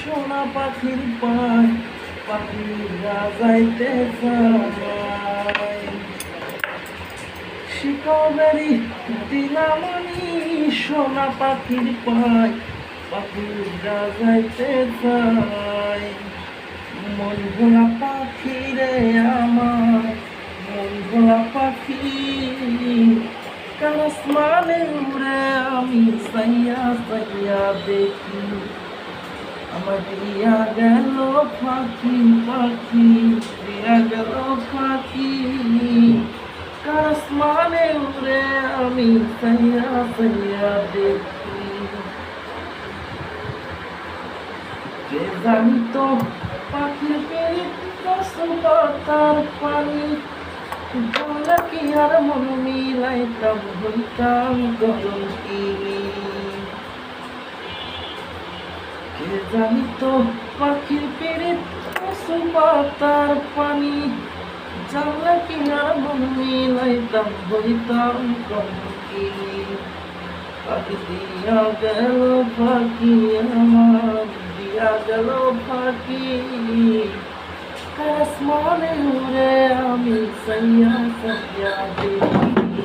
সোনা পাখির পায় পাখিরা যাইতে চায় শিকবেরি দিলামণি সোনা পাখির পায় পাখিরা যাইতে চায় মন ভোলা পাখি রে আমার মন ভোলা পাখি আসমানে উড়ে আমি সাইয়া সাইয়া দেখি আমার দিয়া গেল পাখি পাখি দিয়া গেল পাখি আসমানে উড়ে আমি সাইয়া সাইয়া দেখি কে জানি তো পাখির পেয়ে কসম পাতার পানি বলা কি আর মন মিলাইতাম হইতাম কলঙ্কিনী কে জানি তো পাখির পেড়ে কসম পাতার পানি জানলা কি আর মন মিলাইতাম হইতাম কলঙ্কিনী পাখি দিয়া গেল পাখি আমার দিয়া গেল পাখি আসমানে উড়ে আমি সাইয়া সাইয়া দেখি